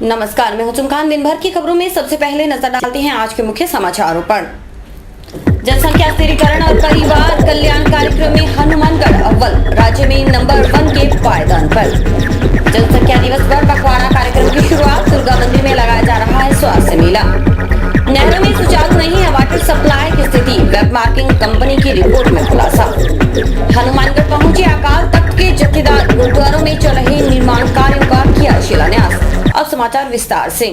नमस्कार, मैं हुसुम खान। दिन भर की खबरों में सबसे पहले नजर डालते हैं आज के मुख्य समाचारों पर। जनसंख्या स्थिरीकरण और परिवार कल्याण कार्यक्रम में हनुमानगढ़ अव्वल, राज्य में नंबर 1 के पायदान पर। जनसंख्या दिवस पर पखवाड़ा कार्यक्रम की शुरुआत, दुर्गा मंदिर में लगाया जा रहा है स्वास्थ्य मेला। नहरों में सुचारू नहीं है वाटर सप्लाई की स्थिति, वेब मार्किंग कंपनी की रिपोर्ट में खुलासा। हनुमानगढ़ पहुंचे अकाल तख्त के जत्थेदार, गुरुद्वारों में चल रहे निर्माण कार्यों का किया शिलान्यास। अब समाचार विस्तार से।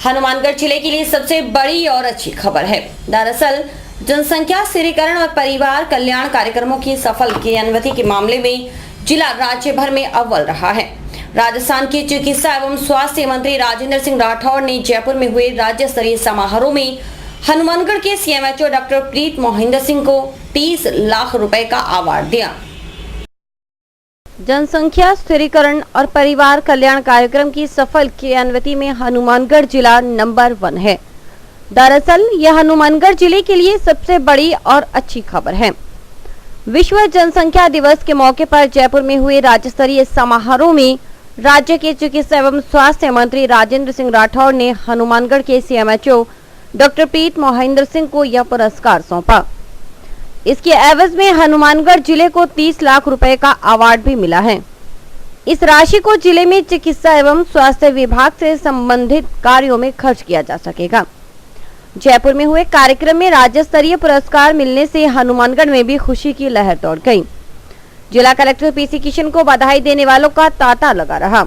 हनुमानगढ़ जिले के लिए सबसे बड़ी और अच्छी खबर है। दरअसल जनसंख्या स्थिरीकरण और परिवार कल्याण कार्यक्रमों की सफल क्रियान्विति के मामले में जिला राज्य भर में अव्वल रहा है। राजस्थान के चिकित्सा एवं स्वास्थ्य मंत्री राजेंद्र सिंह राठौड़ ने जयपुर में हुए राज्य स्तरीय समारोह में हनुमानगढ़ के सीएमएचओ डॉक्टर प्रीत मोहिंदर सिंह को 30 लाख रुपए का अवार्ड दिया। जनसंख्या स्थिरीकरण और परिवार कल्याण कार्यक्रम की सफल क्रियान्विति में हनुमानगढ़ जिला नंबर 1 है। दरअसल यह हनुमानगढ़ जिले के लिए सबसे बड़ी और अच्छी खबर है। विश्व जनसंख्या दिवस के मौके पर जयपुर में हुए राज्य स्तरीय समारोह में राज्य के चिकित्सा एवं स्वास्थ्य मंत्री राजेंद्र सिंह राठौड़ ने हनुमानगढ़ के सीएमएचओ डॉक्टर प्रीत मोहिंदर सिंह को यह पुरस्कार सौंपा। इसके एवज में हनुमानगढ़ जिले को 30 लाख रुपए का अवार्ड भी मिला है। इस राशि को जिले में चिकित्सा एवं स्वास्थ्य विभाग से संबंधित कार्यों में खर्च किया जा सकेगा। जयपुर में हुए कार्यक्रम में राज्य स्तरीय पुरस्कार मिलने से हनुमानगढ़ में भी खुशी की लहर दौड़ गई। जिला कलेक्टर पीसी किशन को बधाई देने वालों का तांता लगा रहा।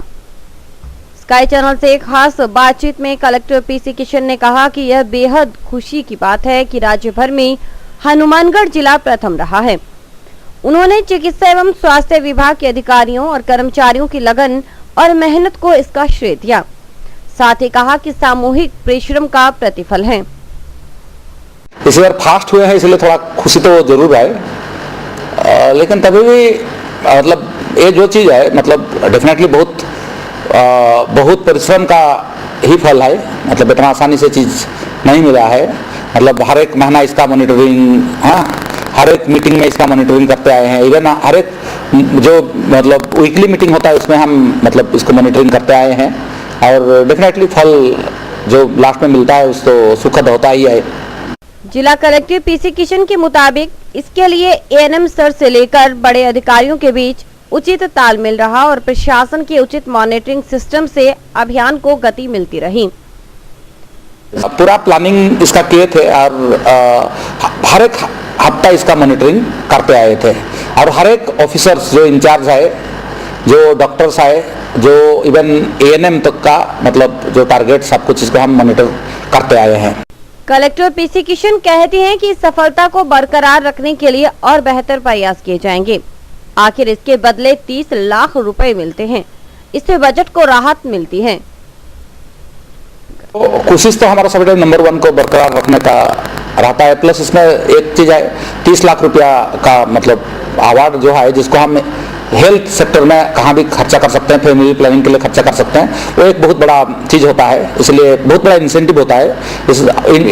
स्काई चैनल से एक खास बातचीत में कलेक्टर पीसी किशन ने कहा कि यह बेहद खुशी की बात है कि राज्य भर में हनुमानगढ़ जिला प्रथम रहा है। उन्होंने चिकित्सा एवं स्वास्थ्य विभाग के अधिकारियों और कर्मचारियों की लगन और मेहनत को इसका श्रेय दिया। साथ ही कहा कि सामूहिक परिश्रम का प्रतिफल है। इस बार फास्ट हुए हैं, इसलिए थोड़ा खुशी तो जरूर है, लेकिन तभी भी मतलब ये जो चीज़ है, मतलब डेफिनेटली बहुत परिश्रम का ही फल है। मतलब इतना आसानी से चीज़ नहीं मिला है। मतलब हर एक महीना इसका मॉनिटरिंग, हर एक मीटिंग में इसका मॉनिटरिंग करते आए हैं। इवन हर एक जो मतलब वीकली मीटिंग होता है उसमें हम मतलब इसको मॉनिटरिंग करते आए हैं, और डेफिनेटली फल जो लास्ट में मिलता है उस तो सुखद होता ही है। जिला कलेक्टर पीसी किशन के मुताबिक इसके लिए एएनएम स्तर से लेकर बड़े अधिकारियों के बीच उचित तालमेल रहा और प्रशासन के उचित मॉनिटरिंग सिस्टम से अभियान को गति मिलती रही। पूरा प्लानिंग इसका किए थे और हर एक हफ्ता इसका मॉनिटरिंग करते आए थे, और हर एक ऑफिसर्स जो इंचार्ज है, जो डॉक्टर्स है, जो इवन एएनएम तक का मतलब जो टारगेट सब कुछ इसको हम मॉनिटर करते आए हैं। कलेक्टर पीसी किशन कहती हैं कि सफलता को बरकरार रखने के लिए और बेहतर प्रयास किए जाएंगे। आखिर इसके बदले 30 लाख रुपए मिलते हैं, इससे बजट को राहत मिलती है। कोशिश तो हमारा सबसे नंबर 1 को बरकरार रखने का रहता है। प्लस इसमें एक चीज है, 30 लाख रुपया का मतलब अवार्ड जो है, जिसको हम हेल्थ सेक्टर में कहाँ भी खर्चा कर सकते हैं, फैमिली प्लानिंग के लिए खर्चा कर सकते हैं, वो एक बहुत बड़ा चीज़ होता है। इसलिए बहुत बड़ा इंसेंटिव होता है।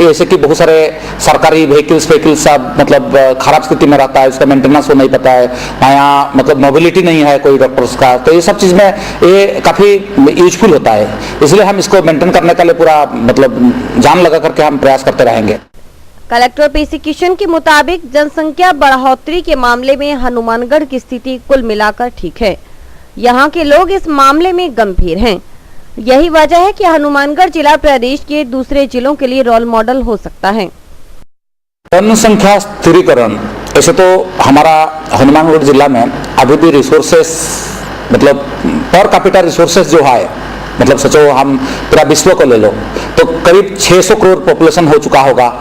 ऐसे कि बहुत सारे सरकारी व्हीकल्स सब मतलब खराब स्थिति में रहता है, उसका मेंटेनेंस हो नहीं पता है, यहाँ मतलब मोबिलिटी नहीं है कोई डॉक्टर्स का, तो ये सब चीज़ में ये काफ़ी यूजफुल होता है। इसलिए हम इसको मेंटेन करने के लिए पूरा मतलब जान लगा करके हम प्रयास करते रहेंगे। कलेक्टर पीसी किशन के मुताबिक जनसंख्या बढ़ोतरी के मामले में हनुमानगढ़ की स्थिति कुल मिलाकर ठीक है। यहाँ के लोग इस मामले में गंभीर हैं। यही वजह है कि हनुमानगढ़ जिला प्रदेश के दूसरे जिलों के लिए रोल मॉडल हो सकता है। जनसंख्या स्थिरीकरण, ऐसे तो हमारा हनुमानगढ़ जिला में अभी भी रिसोर्सेस मतलब पर कैपिटा रिसोर्सेस जो है, मतलब सोचो हम पूरा विश्व को ले लो तो करीब 600 करोड़ पॉपुलेशन हो चुका होगा,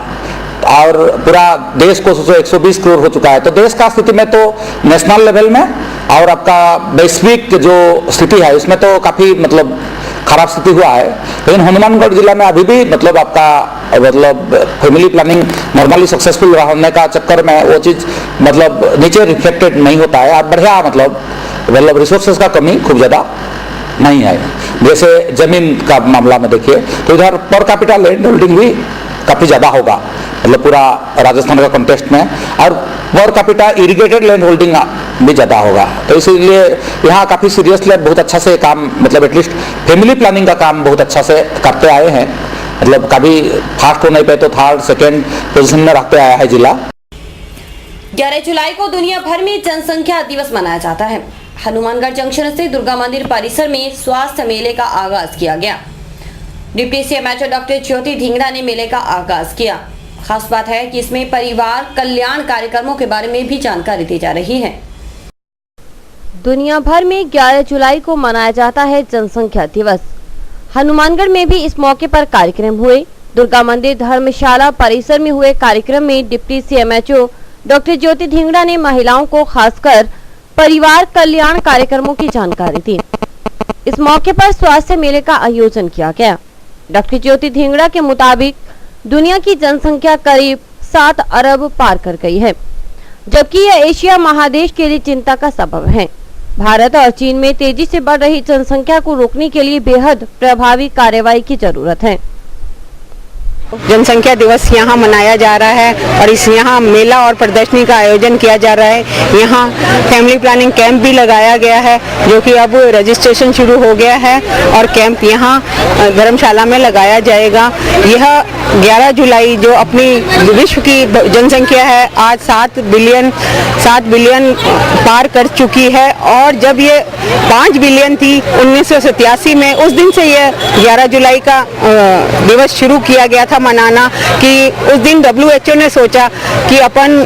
और पूरा देश को सोचो 120 करोड़ हो चुका है। तो देश का स्थिति में तो नेशनल लेवल में और आपका वैश्विक जो स्थिति है उसमें तो काफ़ी मतलब खराब स्थिति हुआ है। लेकिन हनुमानगढ़ जिला में अभी भी मतलब आपका मतलब फैमिली प्लानिंग नॉर्मली सक्सेसफुल रहने का चक्कर में वो चीज़ मतलब नीचे रिफ्लेक्टेड नहीं होता है। अब बढ़िया मतलब रिसोर्सेज का कमी खूब ज़्यादा नहीं है। जैसे जमीन का मामला में देखिए तो इधर पर कैपिटा लैंड होल्डिंग भी काफ़ी ज़्यादा होगा, मतलब पूरा राजस्थान का कॉन्टेक्स्ट में, और per capita irrigated land holding भी ज़्यादा होगा। तो इसीलिए यहाँ काफ़ी सीरियसली बहुत अच्छा से काम, मतलब एटलीस्ट फैमिली प्लानिंग का काम बहुत अच्छा से करते आए हैं। मतलब कभी फास्ट हो नहीं पाए तो थर्ड सेकेंड पोजीशन में रखते आया है जिला। 11 जुलाई को दुनिया भर में जनसंख्या दिवस मनाया जाता है। हनुमानगढ़ जंक्शन से दुर्गा मंदिर परिसर में स्वास्थ्य मेले का आगाज किया गया। डिप्टी सीएमएचओ डॉक्टर ज्योति ढींगरा ने मेले का आगाज किया। खास बात है कि इसमें परिवार कल्याण कार्यक्रमों के बारे में भी जानकारी दी जा रही है। दुनिया भर में 11 जुलाई को मनाया जाता है जनसंख्या दिवस। हनुमानगढ़ में भी इस मौके पर कार्यक्रम हुए। दुर्गा मंदिर धर्मशाला परिसर में हुए कार्यक्रम में डिप्टी सीएमएचओ डॉक्टर ज्योति ढींगरा ने महिलाओं को खासकर परिवार कल्याण कार्यक्रमों की जानकारी दी। इस मौके पर स्वास्थ्य मेले का आयोजन किया गया। डॉक्टर ज्योति ढींगरा के मुताबिक दुनिया की जनसंख्या करीब 7 अरब पार कर गई है, जबकि यह एशिया महादेश के लिए चिंता का सबब है। भारत और चीन में तेजी से बढ़ रही जनसंख्या को रोकने के लिए बेहद प्रभावी कार्रवाई की जरूरत है। जनसंख्या दिवस यहाँ मनाया जा रहा है और इस यहाँ मेला और प्रदर्शनी का आयोजन किया जा रहा है। यहाँ फैमिली प्लानिंग कैंप भी लगाया गया है, जो कि अब रजिस्ट्रेशन शुरू हो गया है और कैंप यहाँ धर्मशाला में लगाया जाएगा। यह 11 जुलाई जो अपनी विश्व की जनसंख्या है आज 7 बिलियन पार कर चुकी है, और जब ये 5 बिलियन थी 1987 में, उस दिन से ये 11 जुलाई का दिवस शुरू किया गया था मनाना। कि उस दिन WHO ने सोचा कि अपन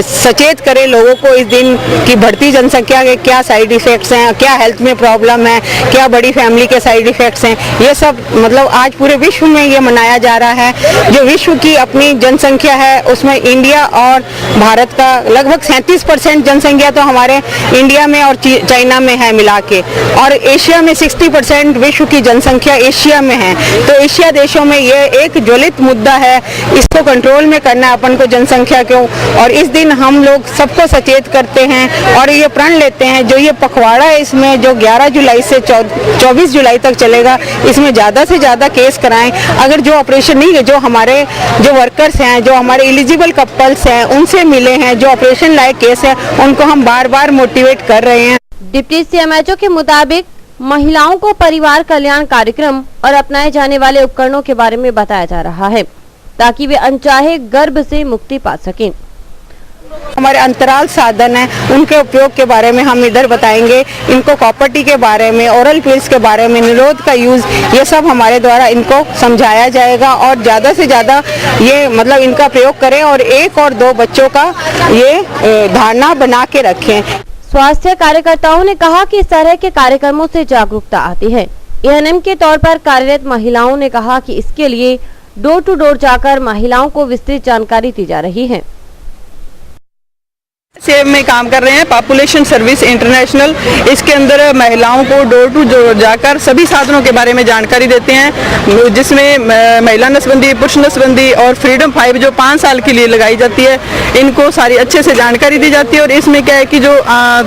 सचेत करें लोगों को इस दिन की बढ़ती जनसंख्या के क्या साइड इफेक्ट्स हैं, क्या हेल्थ में प्रॉब्लम है, क्या बड़ी फैमिली के साइड इफेक्ट्स हैं। ये सब मतलब आज पूरे विश्व में ये मनाया जा रहा है। जो विश्व की अपनी जनसंख्या है उसमें इंडिया और भारत का लगभग 37% जनसंख्या तो हमारे इंडिया में और चाइना में है मिला के, और एशिया में 60% विश्व की जनसंख्या एशिया में है। तो एशिया देशों में ये एक ज्वलित मुद्दा है, इसको कंट्रोल में करना अपन को जनसंख्या को। और इस दिन हम लोग सबको सचेत करते हैं और ये प्रण लेते हैं जो ये पखवाड़ा है इसमें जो 11 जुलाई से 24 जुलाई तक चलेगा, इसमें ज़्यादा से ज़्यादा केस कराएं। अगर जो ऑपरेशन नहीं है, जो हमारे जो वर्कर्स हैं, जो हमारे एलिजिबल कपल्स हैं, उनसे मिले हैं, जो ऑपरेशन लायक केस है, उनको हम बार बार मोटिवेट कर रहे हैं। डिप्टी सीएमएचओ के मुताबिक महिलाओं को परिवार कल्याण कार्यक्रम और अपनाए जाने वाले उपकरणों के बारे में बताया जा रहा है ताकि वे अनचाहे गर्भ से मुक्ति पा सकें। हमारे अंतराल साधन है उनके उपयोग के बारे में हम इधर बताएंगे। इनको कॉपर के बारे में, ओरल पिल्स के बारे में, निरोध का यूज, ये सब हमारे द्वारा इनको समझाया जाएगा और ज़्यादा से ज़्यादा ये मतलब इनका प्रयोग करें और 1 और 2 बच्चों का ये धारणा बना के रखें। स्वास्थ्य कार्यकर्ताओं ने कहा कि इस तरह के कार्यक्रमों से जागरूकता आती है। एएनएम के तौर पर कार्यरत महिलाओं ने कहा कि इसके लिए डोर टू डोर जाकर महिलाओं को विस्तृत जानकारी दी जा रही है। सेव में काम कर रहे हैं पॉपुलेशन सर्विस इंटरनेशनल। इसके अंदर महिलाओं को डोर टू डोर जाकर सभी साधनों के बारे में जानकारी देते हैं, जिसमें महिला नसबंदी, पुरुष नसबंदी और फ्रीडम 5 जो 5 साल के लिए लगाई जाती है, इनको सारी अच्छे से जानकारी दी जाती है। और इसमें क्या है कि जो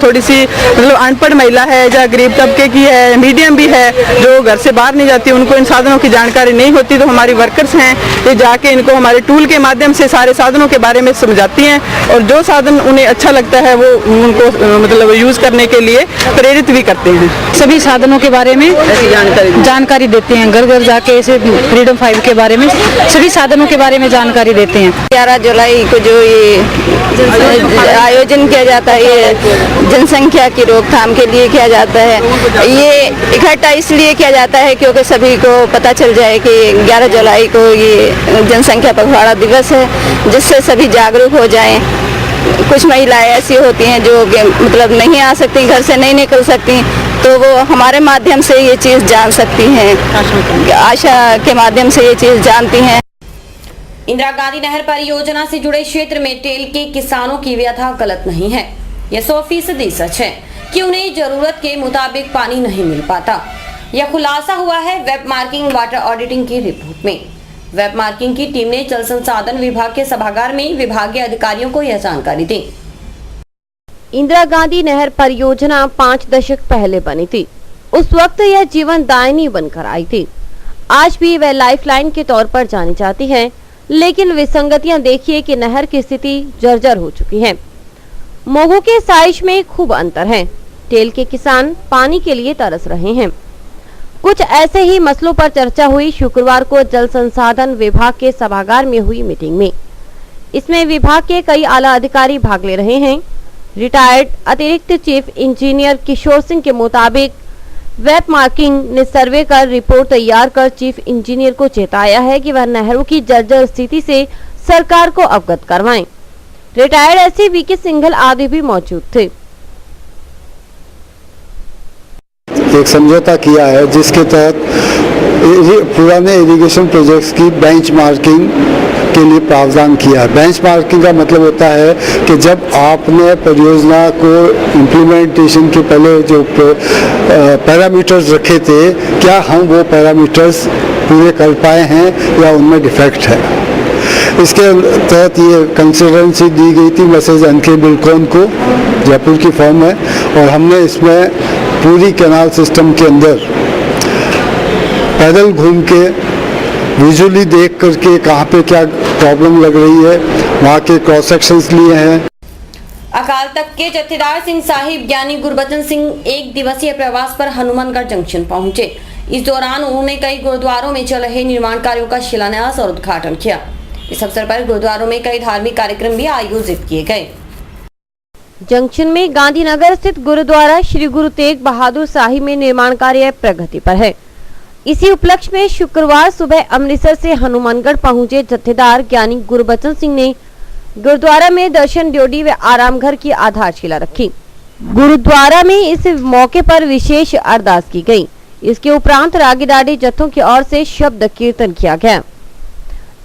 थोड़ी सी मतलब अनपढ़ महिला है या गरीब तबके की है, मीडियम भी है, जो घर से बाहर नहीं जाती, उनको इन साधनों की जानकारी नहीं होती, तो हमारी वर्कर्स हैं ये जाके इनको हमारे टूल के माध्यम से सारे साधनों के बारे में समझाती हैं और जो साधन उन्हें अच्छा लगता है वो उनको मतलब यूज करने के लिए प्रेरित भी करते हैं। सभी साधनों के बारे में जानकारी देते हैं, घर घर जाके ऐसे फ्रीडम 5 के बारे में सभी साधनों के बारे में जानकारी देते हैं। 11 जुलाई को जो ये आयोजन किया जाता है, ये जनसंख्या की रोकथाम के लिए किया जाता है। ये इकट्ठा इसलिए किया जाता है क्योंकि सभी को पता चल जाए कि 11 जुलाई को ये जनसंख्या पखवाड़ा दिवस है, जिससे सभी जागरूक हो जाएं। कुछ महिलाएं ऐसी होती हैं जो मतलब नहीं आ सकती, घर से नहीं निकल सकती, तो वो हमारे माध्यम से ये चीज़ जान सकती हैं, आशा के माध्यम से ये चीज़ जानती हैं। इंदिरा गांधी नहर परियोजना से जुड़े क्षेत्र में टेल के किसानों की व्यथा गलत नहीं है। यह 100% सच है कि उन्हें जरूरत के मुताबिक पानी नहीं मिल पाता। यह खुलासा हुआ है वेब मार्किंग वाटर ऑडिटिंग की रिपोर्ट में। वेब मार्किंग की टीम ने जल संसाधन विभाग के सभागार में विभागीय अधिकारियों को यह जानकारी दी। इंदिरा गांधी नहर परियोजना 5 दशक पहले बनी थी। उस वक्त यह जीवन दायिनी बनकर आई थी। आज भी वह लाइफलाइन के तौर पर जानी जाती है। लेकिन विसंगतियां देखिए कि नहर की स्थिति जर्जर हो चुकी है। मोगों के साइज में खूब अंतर है। टेल के किसान पानी के लिए तरस रहे हैं। कुछ ऐसे ही मसलों पर चर्चा हुई शुक्रवार को जल संसाधन विभाग के सभागार में हुई मीटिंग में। इसमें विभाग के कई आला अधिकारी भाग ले रहे हैं। रिटायर्ड अतिरिक्त चीफ इंजीनियर किशोर सिंह के मुताबिक वेब मार्किंग ने सर्वे कर रिपोर्ट तैयार कर चीफ इंजीनियर को चेताया है कि वह नहरों की जर्जर स्थिति से सरकार को अवगत करवाएं। रिटायर्ड एससी वीके सिंघल आदि भी मौजूद थे। एक समझौता किया है जिसके तहत पुराने इरिगेशन प्रोजेक्ट्स की बेंच मार्किंग के लिए प्रावधान किया है। बेंच मार्किंग का मतलब होता है कि जब आपने परियोजना को इम्प्लीमेंटेशन के पहले जो पैरामीटर्स रखे थे, क्या हम वो पैरामीटर्स पूरे कर पाए हैं या उनमें डिफेक्ट है। इसके तहत ये कंसल्टेंसी दी गई थी मैसेज एनके बिल्कॉन को, जयपुर की फर्म है, और हमने इसमें पूरी कैनाल सिस्टम के अंदर पैदल घूम के विजुअली देख करके कहाँ पे क्या प्रॉब्लम लग रही है वहाँ के क्रॉस सेक्शंस लिए हैं। अकाल तख्त के जत्थेदार सिंह साहिब ज्ञानी गुरबचन सिंह एक दिवसीय प्रवास पर हनुमानगढ़ जंक्शन पहुंचे। इस दौरान उन्होंने कई गुरुद्वारों में चल रहे निर्माण कार्यों का शिलान्यास और उद्घाटन किया। इस अवसर पर गुरुद्वारों में कई धार्मिक कार्यक्रम भी आयोजित किए गए। जंक्शन में गांधीनगर स्थित गुरुद्वारा श्री गुरु तेग बहादुर साहिब में निर्माण कार्य प्रगति पर है। इसी उपलक्ष्य में शुक्रवार सुबह अमृतसर से हनुमानगढ़ पहुंचे जत्थेदार ज्ञानी गुरबचन सिंह ने गुरुद्वारा में दर्शन ड्योढ़ी व आराम घर की आधारशिला रखी। गुरुद्वारा में इस मौके पर विशेष अरदास की गई। इसके उपरांत रागीदाढ़ी जत्थों की ओर से शब्द कीर्तन किया गया।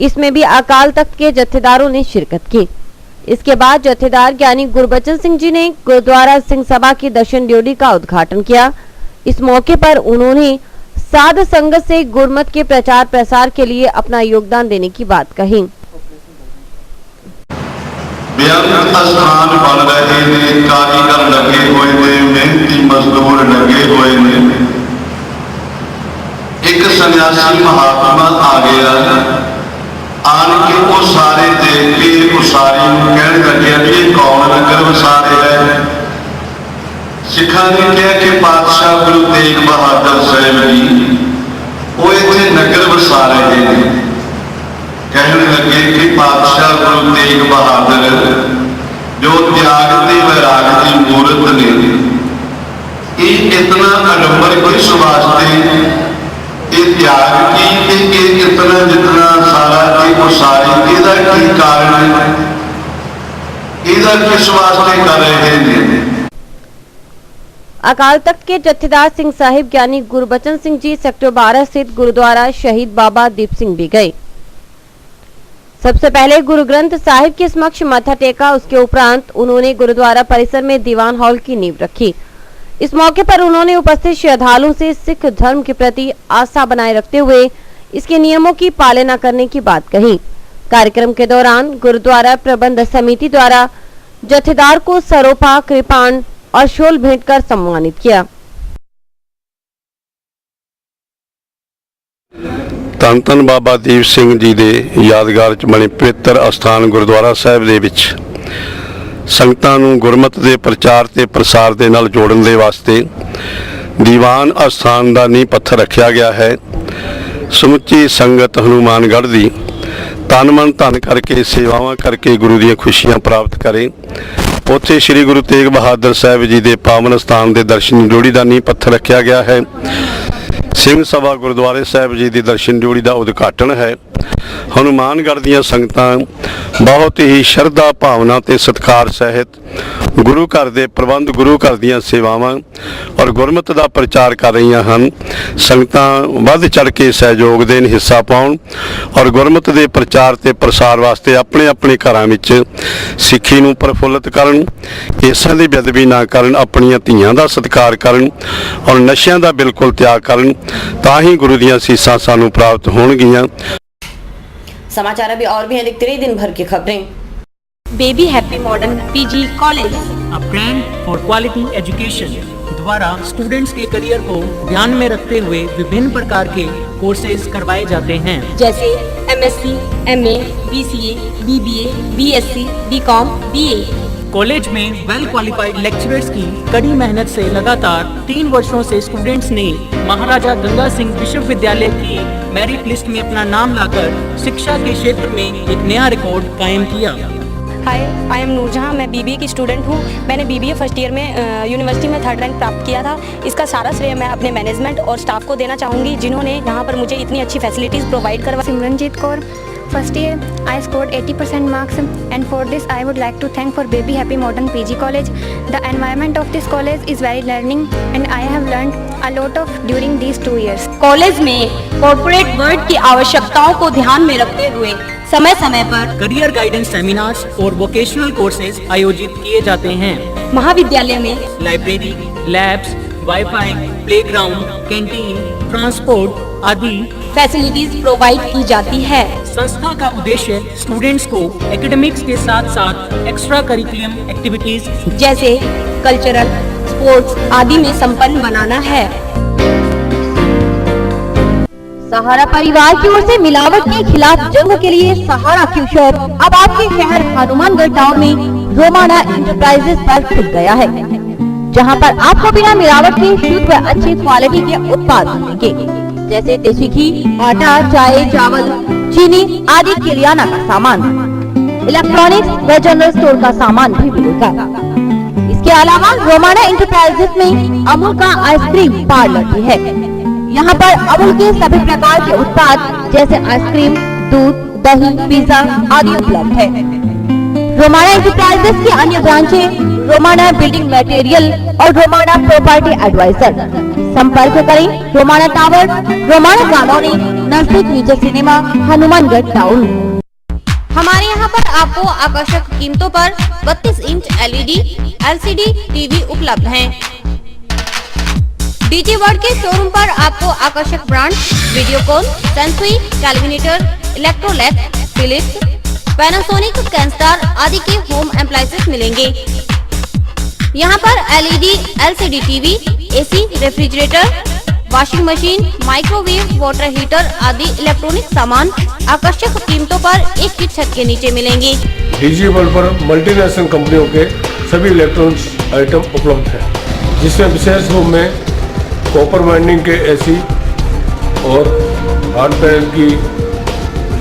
इसमें भी अकाल तख्त के जत्थेदारों ने शिरकत की। इसके बाद जत्थेदार ज्ञानी गुरबचन सिंह जी ने गुरुद्वारा सिंह सभा की दर्शन ड्योढ़ी का उद्घाटन किया। इस मौके पर उन्होंने साध संगत से गुरमत के प्रचार प्रसार के लिए अपना योगदान देने की बात कही। बेअंत स्थान बन रहे ने, कारीगर लगे हुए ने, मेहनती मजदूर लगे हुए ने। एक सन्यासी महात्मा आ गया, आन के वो सारे देख के उसारी कहने लगे ये कौन नगर वसारे है। सिखा ने कहा कि पातशाह गुरु तेग बहादुर साहब जी वो इतने नगर वसा रहे हैं। कहने लगे कि पातशाह गुरु तेग बहादुर जो त्याग ते वैराग की मूर्त ने, ये इतना आडंबर किस वास्ते, ये त्याग की इतना जितना सारा उसारी, इसका की कारण है, इसका किस वास्ते कर रहे हैं। अकाल तख्त के जत्थेदार सिंह साहिब ज्ञानी गुरबचन सिंह जी सेक्टर 12 स्थित गुरुद्वारा शहीद बाबा दीप सिंह भी गए। सबसे पहले गुरु ग्रंथ साहिब के समक्ष माथा टेका। उसके उपरांत उन्होंने गुरुद्वारा परिसर में दीवान हॉल की नींव रखी। इस मौके पर उन्होंने उपस्थित श्रद्धालुओं से सिख धर्म के प्रति आस्था बनाए रखते हुए इसके नियमों की पालना करने की बात कही। कार्यक्रम के दौरान गुरुद्वारा प्रबंध समिति द्वारा जत्थेदार को सरोपा, कृपाण और शोल भेंट कर सम्मानित किया। ਧੰਨ ਧੰਨ ਬਾਬਾ ਦੀਪ ਸਿੰਘ ਜੀ ਦੇ ਯਾਦਗਾਰ 'ਚ ਬਣੇ ਪਵਿੱਤਰ ਅਸਥਾਨ ਗੁਰਦੁਆਰਾ ਸਾਹਿਬ ਦੇ ਵਿੱਚ ਸੰਗਤਾਂ ਨੂੰ ਗੁਰਮਤਿ ਦੇ ਪ੍ਰਚਾਰ ਤੇ ਪ੍ਰਸਾਰ ਦੇ ਨਾਲ ਜੋੜਨ ਦੇ ਵਾਸਤੇ ਦੀਵਾਨ ਅਸਥਾਨ ਦਾ ਨੀਂਹ ਪੱਥਰ ਰੱਖਿਆ ਗਿਆ ਹੈ। ਸਮੁੱਚੀ ਸੰਗਤ ਹਨੂਮਾਨਗੜ੍ਹ ਦੀ ਤਨ ਮਨ ਧਨ ਕਰਕੇ ਸੇਵਾਵਾਂ ਕਰਕੇ ਗੁਰੂ ਦੀਆਂ ਖੁਸ਼ੀਆਂ ਪ੍ਰਾਪਤ ਕਰੇ। ਉੱਥੇ ਸ੍ਰੀ ਗੁਰੂ ਤੇਗ ਬਹਾਦਰ ਸਾਹਿਬ ਜੀ ਦੇ ਪਾਵਨ ਸਥਾਨ ਦੇ ਦਰਸ਼ਨ ਡਿਓੜੀ ਦਾ ਨੀਂਹ ਪੱਥਰ ਰੱਖਿਆ ਗਿਆ ਹੈ। ਸਿੰਘ ਸਭਾ ਗੁਰਦੁਆਰੇ ਸਾਹਿਬ ਜੀ ਦੀ ਦਰਸ਼ਨ ਡਿਓੜੀ ਦਾ ਉਦਘਾਟਨ ਹੈ। ਹਨੂਮਾਨਗੜ੍ਹ ਦੀਆਂ ਸੰਗਤਾਂ ਬਹੁਤ ਹੀ ਸ਼ਰਧਾ ਭਾਵਨਾ ਤੇ ਸਤਿਕਾਰ ਸਹਿਤ ਗੁਰੂ ਘਰ ਦੇ ਪ੍ਰਬੰਧ, ਗੁਰੂ ਘਰ ਦੀਆਂ ਸੇਵਾਵਾਂ ਔਰ ਗੁਰਮਤਿ ਦਾ ਪ੍ਰਚਾਰ ਕਰ ਰਹੀਆਂ ਹਨ। ਸੰਗਤਾਂ ਵੱਧ ਚੜ ਕੇ ਸਹਿਯੋਗ ਦੇਣ, ਹਿੱਸਾ ਪਾਉਣ ਔਰ ਗੁਰਮਤਿ ਦੇ ਪ੍ਰਚਾਰ ਤੇ ਪ੍ਰਸਾਰ ਵਾਸਤੇ ਆਪਣੇ ਆਪਣੇ ਘਰਾਂ ਵਿੱਚ ਸਿੱਖੀ ਨੂੰ ਪ੍ਰਫੁੱਲਤ ਕਰਨ, ਕੇਸਾਂ ਦੀ ਬੇਅਦਬੀ ਨਾ ਕਰਨ, ਆਪਣੀਆਂ ਧੀਆਂ ਦਾ ਸਤਿਕਾਰ ਕਰਨ ਔਰ ਨਸ਼ਿਆਂ ਦਾ ਬਿਲਕੁਲ ਤਿਆਗ ਕਰਨ, ਤਾਂ ਹੀ ਗੁਰੂ ਦੀਆਂ ਅਸੀਸਾਂ ਸਾਨੂੰ ਪ੍ਰਾप्त होणगियां। समाचार अभी और भी हैं, देखते रहिए दिन भर की खबरें। Baby happy modern PG college a brand for quality education द्वारा स्टूडेंट्स के करियर को ध्यान में रखते हुए विभिन्न प्रकार के कोर्सेज करवाए जाते हैं, जैसे MSc, MA, BCA, BBA, BSc, BCom, BA। College में वेल क्वालिफाइड लेक्चरर्स की कड़ी मेहनत से लगातार 3 वर्षों से स्टूडेंट्स ने महाराजा गंगा सिंह विश्वविद्यालय की मेरिट लिस्ट में अपना नाम लाकर शिक्षा के क्षेत्र में एक नया रिकॉर्ड कायम किया। हाय, आई एम नूरजहां। मैं BBA की स्टूडेंट हूं। मैंने BBA फर्स्ट ईयर में यूनिवर्सिटी में 3rd रैंक प्राप्त किया था। इसका सारा श्रेय मैं अपने मैनेजमेंट और स्टाफ को देना चाहूँगी, जिन्होंने यहाँ पर मुझे इतनी अच्छी फैसिलिटीज़ प्रोवाइड करवा। Simranjeet Kaur, first year, I scored 80% marks, and for this I would like to thank for Baby Happy Modern PG College. The environment of this college is very learning, and I have learned a lot of during these 2 years. College में corporate world की आवश्यकताओं को ध्यान में रखते हुए समय समय पर करियर गाइडेंस सेमिनार्स और वोकेशनल कोर्सेज आयोजित किए जाते हैं। महाविद्यालय में library, labs, wifi, playground, canteen, transport आदि फैसिलिटीज प्रोवाइड की जाती है। संस्था का उद्देश्य स्टूडेंट्स को एकेडमिक्स के साथ साथ एक्स्ट्रा करिकुलम एक्टिविटीज जैसे कल्चरल, स्पोर्ट्स आदि में संपन्न बनाना है। सहारा परिवार की ओर से मिलावट के खिलाफ जंग के लिए सहारा फ्यूचर अब आपके शहर हनुमानगढ़ टाउन में रोमाना इंटरप्राइजेस पर खुल गया है, जहां पर आपको बिना मिलावट के शुद्ध व अच्छी क्वालिटी के उत्पाद मिलेंगे, जैसे देसी घी, आटा, चाय, चावल, चीनी आदि किराना का सामान, इलेक्ट्रॉनिक्स व जनरल स्टोर का सामान भी मिलेगा। इसके अलावा रोमाना इंटरप्राइजेस में अमूल का आइसक्रीम पार्लर भी है। यहाँ पर अमूल के सभी प्रकार के उत्पाद जैसे आइसक्रीम, दूध, दही, पिज्जा आदि उपलब्ध है। रोमाना इंटरप्राइजेस की अन्य ब्रांचें रोमाना बिल्डिंग मटेरियल और रोमाना प्रॉपर्टी एडवाइजर। संपर्क करें रोमाना टावर, रोमाना कॉलोनी, नजदीक विजय सिनेमा, हनुमानगढ़ टाउन। हमारे यहाँ पर आपको आकर्षक कीमतों पर 32 इंच LED, LCD टीवी उपलब्ध हैं। डीजी वर्ल्ड के शोरूम पर आपको आकर्षक brand Videocon, Sansui, Kelvinator, Electrolux, Philips, Panasonic, Kenstar आदि के होम एप्लायंसेस मिलेंगे। यहाँ पर LED, LCD TV, AC, refrigerator, washing machine, microwave, water heater आदि इलेक्ट्रॉनिक सामान आकर्षक कीमतों पर एक ही छत के नीचे मिलेंगे। डीजी वर्ल्ड पर मल्टीनेशनल कंपनियों के सभी इलेक्ट्रॉनिक्स आइटम उपलब्ध हैं, जिसमें विशेष रूप में कॉपर वाइंडिंग के AC और हार्ड पैनल की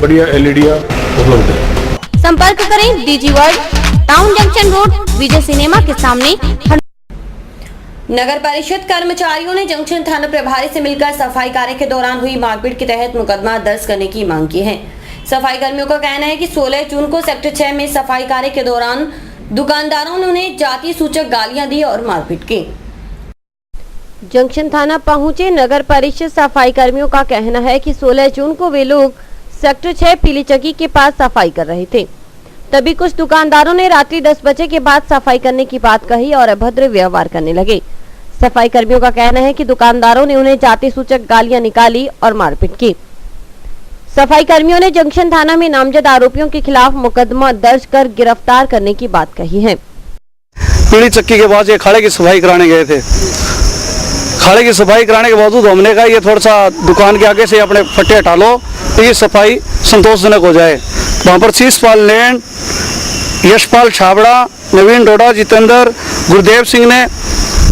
बढ़िया LEDयां उपलब्ध है। संपर्क करें DG world, town junction road, Vijay cinema के सामने। नगर परिषद कर्मचारियों ने जंक्शन थाना प्रभारी से मिलकर सफाई कार्य के दौरान हुई मारपीट के तहत मुकदमा दर्ज करने की मांग की है। सफाई कर्मियों का कहना है कि 16 जून को सेक्टर 6 में सफाई कार्य के दौरान दुकानदारों ने उन्हें जाति सूचक गालियां दी और मारपीट की। जंक्शन थाना पहुंचे नगर परिषद सफाई कर्मियों का कहना है कि 16 जून को वे लोग सेक्टर 6 पीली चक्की के पास सफाई कर रहे थे, तभी कुछ दुकानदारों ने रात्रि 10 बजे के बाद सफाई करने की बात कही और अभद्र व्यवहार करने लगे। सफाई कर्मियों का कहना है कि दुकानदारों ने उन्हें जाति सूचक गालियां निकाली और मारपीट की। सफाई कर्मियों ने जंक्शन थाना में नामजद आरोपियों के खिलाफ मुकदमा दर्ज कर गिरफ्तार करने की बात कही है। पीली चक्की के पास ये खाड़े की सफाई कराने गए थे। खाड़े की सफाई कराने के बावजूद हमने कहा ये थोड़ा सा दुकान के आगे से अपने फट्टे हटा लो तो ये सफाई संतोषजनक हो जाए। वहाँ पर शीशपाल लैंड, यशपाल छाबड़ा, नवीन डोडा, जितेंद्र, गुरुदेव सिंह ने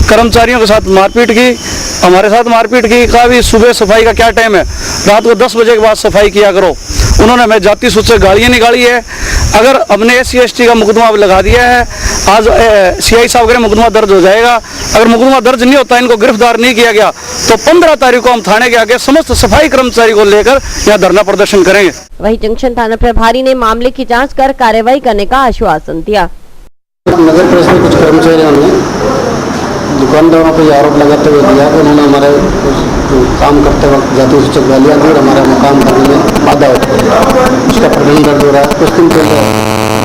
कर्मचारियों के साथ मारपीट की, हमारे साथ मारपीट की। कहा भी सुबह सफाई का क्या टाइम है, रात को 10 बजे के बाद सफाई किया करो। उन्होंने हमें जाति सूचक गालियाँ निकाली है। अगर हमने SC/ST का मुकदमा लगा दिया है, आज CI साहब के मुकदमा दर्ज हो जाएगा। अगर मुकदमा दर्ज नहीं होता, इनको गिरफ्तार नहीं किया गया तो 15 तारीख को हम थाने के आगे समस्त सफाई कर्मचारी को लेकर यहाँ धरना प्रदर्शन करेंगे। वहीं जंक्शन थाना प्रभारी ने मामले की जांच कर कार्रवाई करने का आश्वासन दिया। नगर परिषद में कुछ कर्मचारियों ने दुकानदारों पर आरोप लगाते हुए दिया कि उन्होंने हमारे काम करते वक्त जाति सूचक गालियाँ दी और हमारा काम करने में बाधा होती है। उसका प्रकरण दर्ज हो रहा है। कुछ दिन पहले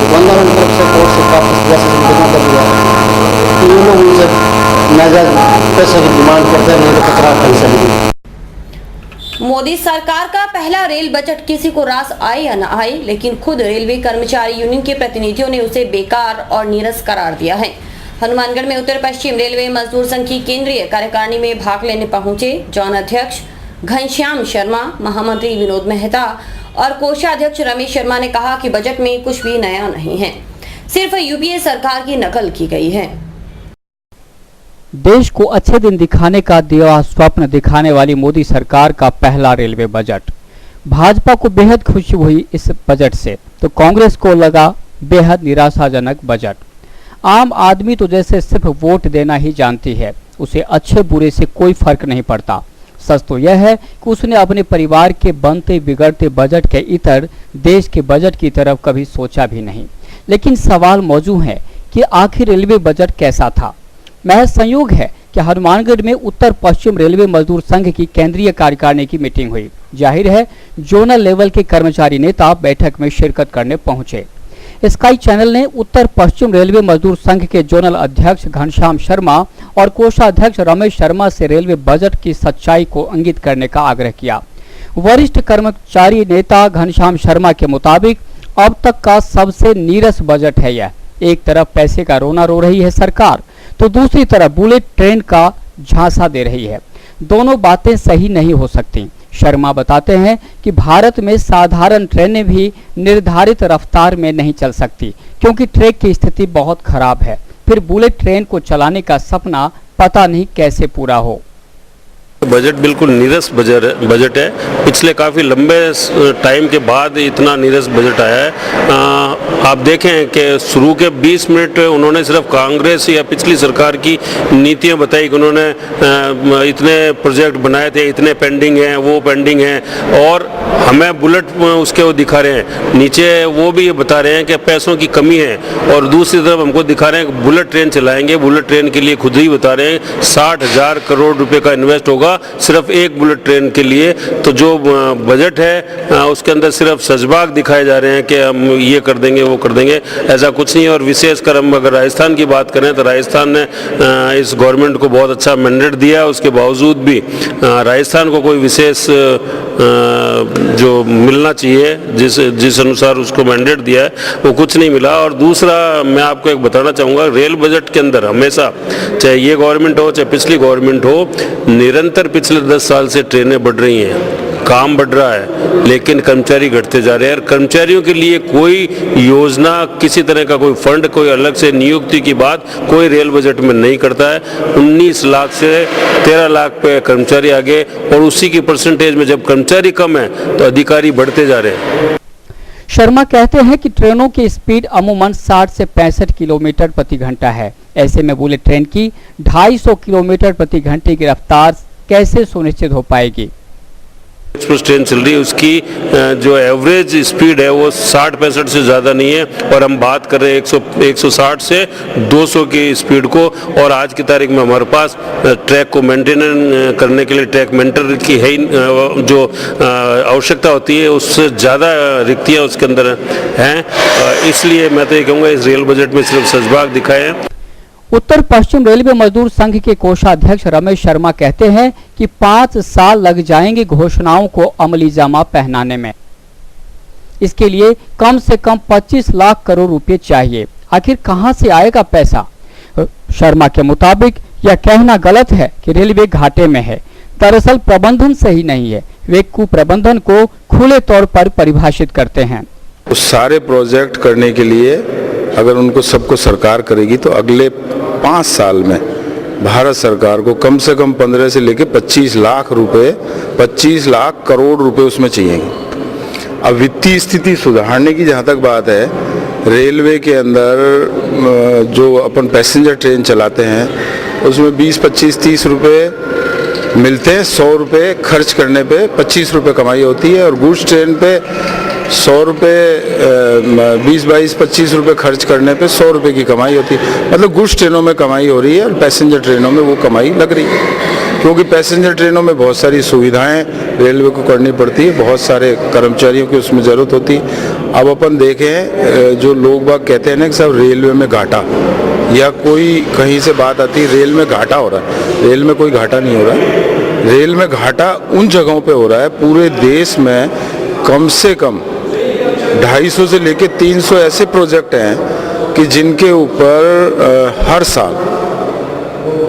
दुकानदारों की तरफ से कोर्ट से प्राप्त सजा से मुकदमा दर्ज हुआ है कि ये लोग उनसे नाजायज पैसे की डिमांड करते हैं, नहीं तो कचरा पैसा नहीं। मोदी सरकार का पहला रेल बजट किसी को रास आए या न आए, लेकिन खुद रेलवे कर्मचारी यूनियन के प्रतिनिधियों ने उसे बेकार और नीरस करार दिया है। हनुमानगढ़ में उत्तर पश्चिम रेलवे मजदूर संघ की केंद्रीय कार्यकारिणी में भाग लेने पहुंचे जॉन अध्यक्ष घनश्याम शर्मा, महामंत्री विनोद मेहता और कोषाध्यक्ष रमेश शर्मा ने कहा कि बजट में कुछ भी नया नहीं है, सिर्फ यूपीए सरकार की नकल की गई है। देश को अच्छे दिन दिखाने का दिया स्वप्न दिखाने वाली मोदी सरकार का पहला रेलवे बजट। भाजपा को बेहद खुशी हुई इस बजट से, तो कांग्रेस को लगा बेहद निराशाजनक बजट। आम आदमी तो जैसे सिर्फ वोट देना ही जानती है, उसे अच्छे बुरे से कोई फर्क नहीं पड़ता। सच तो यह है कि उसने अपने परिवार के बनते बिगड़ते बजट के इतर देश के बजट की तरफ कभी सोचा भी नहीं। लेकिन सवाल मौजूद है कि आखिर रेलवे बजट कैसा था। महज संयोग है कि हनुमानगढ़ में उत्तर पश्चिम रेलवे मजदूर संघ की केंद्रीय कार्यकारिणी की मीटिंग हुई। जाहिर है जोनल लेवल के कर्मचारी नेता बैठक में शिरकत करने पहुंचे। स्काई चैनल ने उत्तर पश्चिम रेलवे मजदूर संघ के जोनल अध्यक्ष घनश्याम शर्मा और कोषाध्यक्ष रमेश शर्मा से रेलवे बजट की सच्चाई को इंगित करने का आग्रह किया। वरिष्ठ कर्मचारी नेता घनश्याम शर्मा के मुताबिक अब तक का सबसे नीरस बजट है यह। एक तरफ पैसे का रोना रो रही है सरकार, तो दूसरी तरफ बुलेट ट्रेन का झांसा दे रही है। दोनों बातें सही नहीं हो सकती। शर्मा बताते हैं कि भारत में साधारण ट्रेनें भी निर्धारित रफ्तार में नहीं चल सकती, क्योंकि ट्रैक की स्थिति बहुत खराब है। फिर बुलेट ट्रेन को चलाने का सपना पता नहीं कैसे पूरा हो। बजट बिल्कुल नीरस बजट है। पिछले काफ़ी लंबे टाइम के बाद इतना नीरस बजट आया है। आप देखें कि शुरू के 20 मिनट उन्होंने सिर्फ कांग्रेस या पिछली सरकार की नीतियां बताई कि उन्होंने इतने प्रोजेक्ट बनाए थे, इतने पेंडिंग हैं, वो पेंडिंग हैं, और हमें बुलेट उसके वो दिखा रहे हैं। नीचे वो भी ये बता रहे हैं कि पैसों की कमी है, और दूसरी तरफ हमको दिखा रहे हैं कि बुलेट ट्रेन चलाएंगे। बुलेट ट्रेन के लिए खुद ही बता रहे हैं 60,000 करोड़ रुपए का इन्वेस्ट होगा सिर्फ एक बुलेट ट्रेन के लिए। तो जो बजट है उसके अंदर सिर्फ सजबाग दिखाए जा रहे हैं कि हम ये कर देंगे, वो कर देंगे। ऐसा कुछ नहीं है। और विशेषकर हम अगर राजस्थान की बात करें तो राजस्थान ने इस गवर्नमेंट को बहुत अच्छा मैंडेट दिया, उसके बावजूद भी राजस्थान को कोई विशेष जो मिलना चाहिए जिस अनुसार उसको मैंडेट दिया है वो कुछ नहीं मिला। और दूसरा मैं आपको एक बताना चाहूँगा, रेल बजट के अंदर हमेशा, चाहे ये गवर्नमेंट हो चाहे पिछली गवर्नमेंट हो, निरंतर पिछले 10 साल से ट्रेनें बढ़ रही हैं, काम बढ़ रहा है, लेकिन कर्मचारी घटते जा रहे हैं। और कर्मचारियों के लिए कोई योजना, किसी तरह का कोई फंड, कोई अलग से नियुक्ति की बात कोई रेल बजट में नहीं करता है। 19 लाख से 13 लाख पे कर्मचारी आगे, और उसी की परसेंटेज में जब कर्मचारी कम है तो अधिकारी बढ़ते जा रहे हैं। शर्मा कहते हैं कि ट्रेनों की स्पीड अमूमन 60 से 65 किलोमीटर प्रति घंटा है। ऐसे में बुलेट ट्रेन की 250 किलोमीटर प्रति घंटे की रफ्तार कैसे सुनिश्चित हो पाएगी। एक्सप्रेस ट्रेन चल रही है, उसकी जो एवरेज स्पीड है वो 60-65 से ज़्यादा नहीं है, और हम बात कर रहे हैं 160 से 200 की स्पीड को। और आज की तारीख में हमारे पास ट्रैक को मेंटेन करने के लिए ट्रैक मेंटेनर की है जो आवश्यकता होती है, उससे ज़्यादा रिक्तियाँ उसके अंदर हैं। इसलिए मैं तो ये कहूँगा इस रेल बजट में सिर्फ सजबाग दिखाए हैं। उत्तर पश्चिम रेलवे मजदूर संघ के कोषाध्यक्ष रमेश शर्मा कहते हैं कि 5 साल लग जाएंगे घोषणाओं को अमली जामा पहनाने में। इसके लिए कम से कम 25 लाख करोड़ रुपए चाहिए। आखिर कहां से आएगा पैसा? शर्मा के मुताबिक यह कहना गलत है कि रेलवे घाटे में है। दरअसल प्रबंधन सही नहीं है। वे कुप्रबंधन को खुले तौर पर परिभाषित करते हैं। सारे प्रोजेक्ट करने के लिए अगर उनको सबको सरकार करेगी तो अगले 5 साल में भारत सरकार को कम से कम 15 से लेकर 25 लाख रुपए, 25 लाख करोड़ रुपए उसमें चाहिएंगे। अब वित्तीय स्थिति सुधारने की जहाँ तक बात है, रेलवे के अंदर जो अपन पैसेंजर ट्रेन चलाते हैं उसमें 20, 25, 30 रुपए मिलते हैं। 100 रुपये खर्च करने पे 25 रुपये कमाई होती है, और गुड्स ट्रेन पे 100 रुपये 20, 22, 25 रुपये खर्च करने पे 100 रुपये की कमाई होती है। मतलब गुड्स ट्रेनों में कमाई हो रही है और पैसेंजर ट्रेनों में वो कमाई लग रही है, क्योंकि पैसेंजर ट्रेनों में बहुत सारी सुविधाएं रेलवे को करनी पड़ती है, बहुत सारे कर्मचारियों की उसमें ज़रूरत होती है। अब अपन देखें, जो लोग बाग कहते हैं ना कि साहब रेलवे में घाटा, या कोई कहीं से बात आती है रेल में घाटा हो रहा है, रेल में कोई घाटा नहीं हो रहा है। रेल में घाटा उन जगहों पे हो रहा है, पूरे देश में कम से कम 250 से लेकर 300 ऐसे प्रोजेक्ट हैं कि जिनके ऊपर हर साल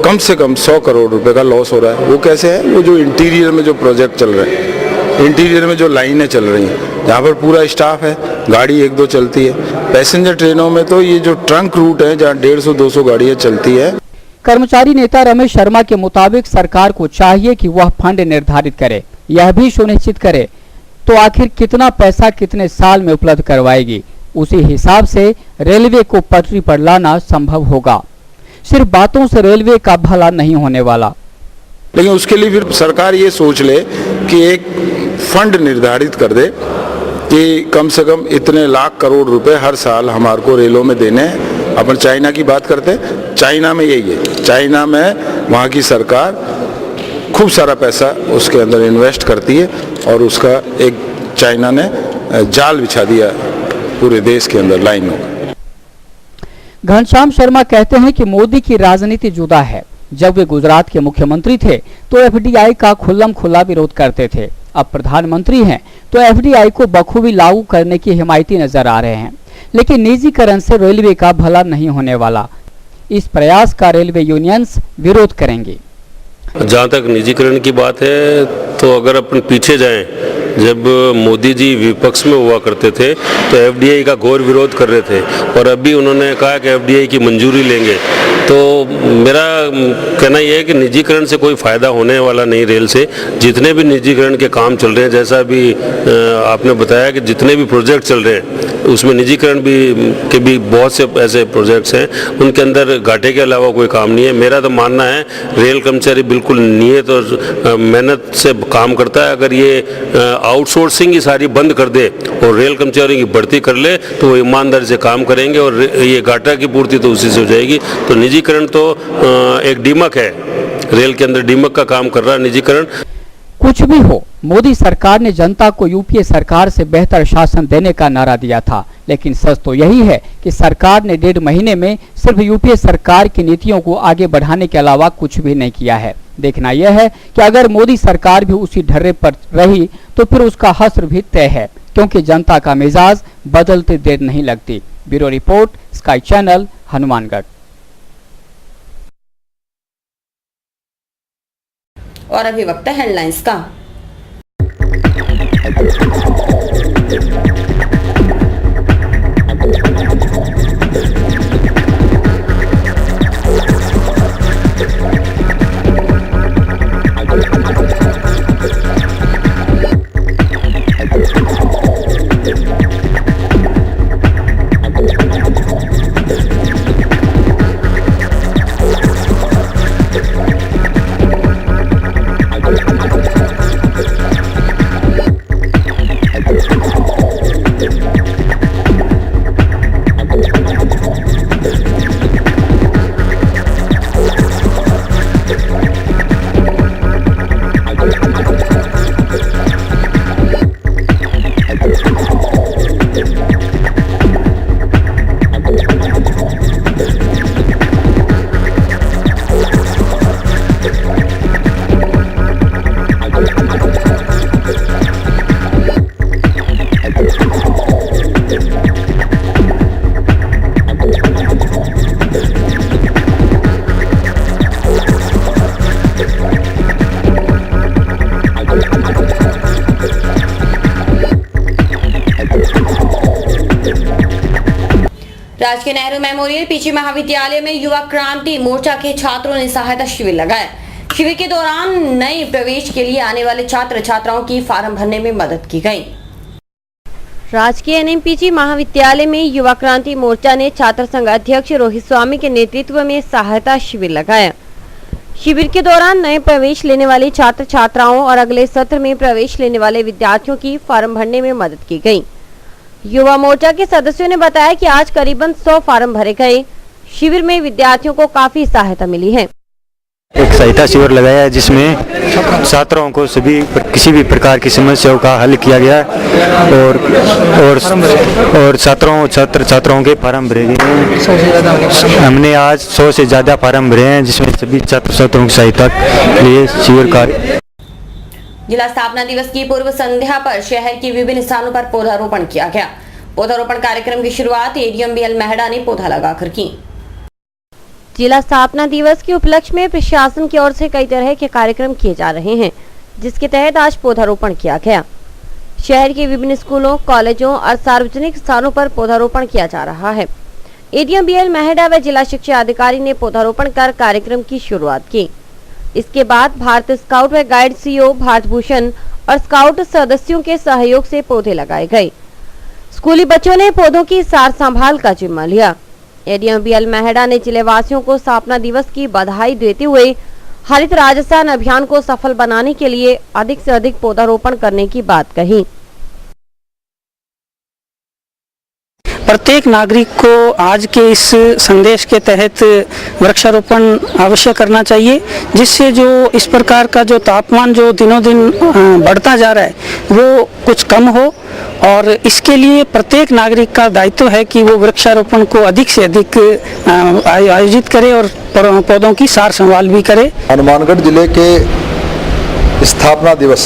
कम से कम 100 करोड़ रुपए का लॉस हो रहा है। वो कैसे है? वो जो इंटीरियर में जो प्रोजेक्ट चल रहे हैं, इंटीरियर में जो लाइनें चल रही हैं, जहाँ पर पूरा स्टाफ है, गाड़ी 1-2 चलती है। पैसेंजर ट्रेनों में तो ये जो ट्रंक रूट है जहाँ 150-200 गाड़ियाँ चलती है। कर्मचारी नेता रमेश शर्मा के मुताबिक सरकार को चाहिए कि वह फंड निर्धारित करे, यह भी सुनिश्चित करे तो आखिर कितना पैसा कितने साल में उपलब्ध करवाएगी, उसी हिसाब से रेलवे को पटरी पर लाना संभव होगा। सिर्फ बातों से रेलवे का भला नहीं होने वाला। लेकिन उसके लिए फिर सरकार ये सोच ले कि एक फंड निर्धारित कर दे कि कम से कम इतने लाख करोड़ रुपए हर साल हमारे को रेलों में देने हैं। अपन चाइना की बात करते हैं, चाइना में यही है। चाइना में वहाँ की सरकार खूब सारा पैसा उसके अंदर इन्वेस्ट करती है और उसका एक चाइना ने जाल बिछा दिया पूरे देश के अंदर लाइनों का। घनश्याम शर्मा कहते हैं कि मोदी की राजनीति जुदा है। जब वे गुजरात के मुख्यमंत्री थे तो एफडीआई का खुल्लम खुल्ला विरोध करते थे। अब प्रधानमंत्री हैं तो एफडीआई को बखूबी लागू करने की हिमायती नजर आ रहे हैं। लेकिन निजीकरण से रेलवे का भला नहीं होने वाला। इस प्रयास का रेलवे यूनियंस विरोध करेंगे। जहाँ तक निजीकरण की बात है तो अगर अपन पीछे जाएं, जब मोदी जी विपक्ष में हुआ करते थे तो एफडीआई का घोर विरोध कर रहे थे और अभी उन्होंने कहा कि एफडीआई की मंजूरी लेंगे। तो मेरा कहना यह है कि निजीकरण से कोई फ़ायदा होने वाला नहीं रेल से। जितने भी निजीकरण के काम चल रहे हैं, जैसा अभी आपने बताया कि जितने भी प्रोजेक्ट चल रहे हैं उसमें निजीकरण के भी बहुत से ऐसे प्रोजेक्ट्स हैं, उनके अंदर घाटे के अलावा कोई काम नहीं है। मेरा तो मानना है रेल कर्मचारी बिल्कुल नियत और मेहनत से काम करता है। अगर ये आउटसोर्सिंग की सारी बंद कर दे और रेल कर्मचारियों की भर्ती कर ले तो वो ईमानदारी से काम करेंगे और ये घाटा की पूर्ति तो उसी से हो जाएगी। तो निजीकरण तो एक डीमक है, रेल के अंदर डीमक का काम कर रहा है निजीकरण। कुछ भी हो, मोदी सरकार ने जनता को यूपीए सरकार से बेहतर शासन देने का नारा दिया था। लेकिन सच तो यही है कि सरकार ने 1.5 महीने में सिर्फ यूपीए सरकार की नीतियों को आगे बढ़ाने के अलावा कुछ भी नहीं किया है। देखना यह है कि अगर मोदी सरकार भी उसी ढर्रे पर रही तो फिर उसका हश्र भी तय है, क्योंकि जनता का मिजाज बदलते देर नहीं लगती। Bureau report, sky channel, Hanumangarh. और अभी वक्त है हेडलाइंस का। राजकीय नेहरू मेमोरियल पीजी महाविद्यालय में युवा क्रांति मोर्चा के छात्रों ने सहायता शिविर लगाया। शिविर के दौरान नए प्रवेश के लिए आने वाले छात्र छात्राओं की फार्म भरने में मदद की गई। राजकीय एनएमपीजी महाविद्यालय में युवा क्रांति मोर्चा ने छात्र संघ अध्यक्ष रोहित स्वामी के नेतृत्व में सहायता शिविर लगाया। शिविर के दौरान नए प्रवेश लेने वाले छात्र छात्राओं और अगले सत्र में प्रवेश लेने वाले विद्यार्थियों की फार्म भरने में मदद की गई। युवा मोर्चा के सदस्यों ने बताया कि आज करीबन 100 फार्म भरे गए। शिविर में विद्यार्थियों को काफी सहायता मिली है। एक सहायता शिविर लगाया है जिसमें छात्रों को किसी भी प्रकार की समस्याओं का हल किया गया और छात्रों के फार्म भरे गए हैं। हमने आज 100 से ज़्यादा फार्म भरे हैं, जिसमें सभी छात्र छात्राओं की सहायता के लिए शिविर कार्य। जिला स्थापना दिवस की पूर्व संध्या पर शहर की विभिन्न स्थानों पर पौधारोपण किया गया। पौधारोपण कार्यक्रम की शुरुआत एडीएम बीएल मेहड़ा ने पौधा लगाकर की। जिला स्थापना दिवस के उपलक्ष्य में प्रशासन की ओर से कई तरह के कार्यक्रम किए जा रहे हैं, जिसके तहत आज पौधारोपण किया गया। शहर के विभिन्न स्कूलों, कॉलेजों और सार्वजनिक स्थानों पर पौधारोपण किया जा रहा है। एडीएम बीएल मेहड़ा व जिला शिक्षा अधिकारी ने पौधारोपण कर कार्यक्रम की शुरुआत की। इसके बाद भारत स्काउट व गाइड सीईओ भारत भूषण और स्काउट सदस्यों के सहयोग से पौधे लगाए गए। स्कूली बच्चों ने पौधों की सार संभाल का जिम्मा लिया। एडीएम बीएल मेहड़ा ने जिले वासियों को स्थापना दिवस की बधाई देते हुए हरित राजस्थान अभियान को सफल बनाने के लिए अधिक से अधिक पौधारोपण करने की बात कही। प्रत्येक नागरिक को आज के इस संदेश के तहत वृक्षारोपण अवश्य करना चाहिए, जिससे जो इस प्रकार का जो तापमान जो दिनों दिन बढ़ता जा रहा है वो कुछ कम हो, और इसके लिए प्रत्येक नागरिक का दायित्व है कि वो वृक्षारोपण को अधिक से अधिक आयोजित करे और पौधों की सार संभाल भी करे। हनुमानगढ़ जिले के स्थापना दिवस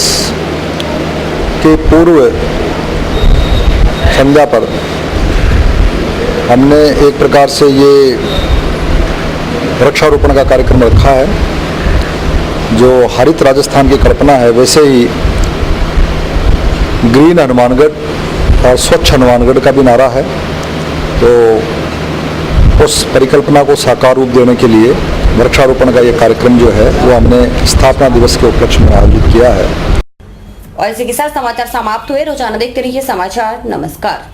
के पूर्व संध्या पर हमने एक प्रकार से ये वृक्षारोपण का कार्यक्रम रखा है। जो हरित राजस्थान की कल्पना है, वैसे ही ग्रीन हनुमानगढ़ और स्वच्छ हनुमानगढ़ का भी नारा है। तो उस परिकल्पना को साकार रूप देने के लिए वृक्षारोपण का ये कार्यक्रम जो है वो हमने स्थापना दिवस के उपलक्ष्य में आयोजित किया है। और इसी के साथ समाचार समाप्त हुए। रोजाना देखते रहिए समाचार। नमस्कार।